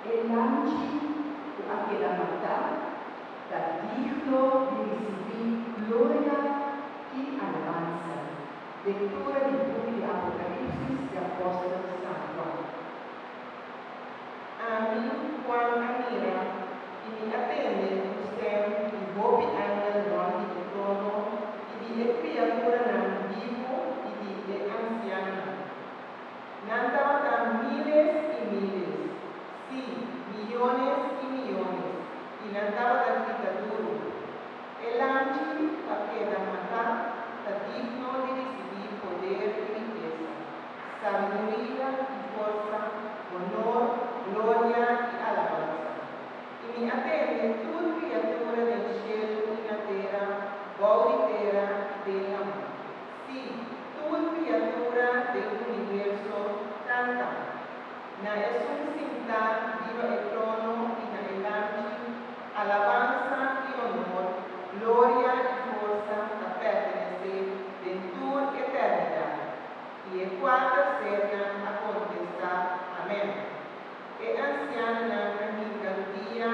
el lanci anche la matà, da digno di recibir gloria y alabanza. Lectura del libro de Apocalipsis de Apóstol San Juan. A mí, Juan Amira, y mi atende usted y Bobby Angel Ron y trono, y di criatura nan vivo y di anciana. Nantawatan miles y miles, sí, millones y millones, y nantawatan criatura. El anchi paqueta matar, está digno de recibir poder y riqueza, sabiduría y fuerza, honor, gloria y alabanza. Y mi atende toda criatura del cielo y la tierra, bautera del amor. Sí, toda criatura del universo canta. Na es cinta viva el trono y na el anchi, alabanza y honor, gloria y fuerza a pertenecer de tu eternidad. Y el cuarto serán a contestar, amén. E anciana na minha dia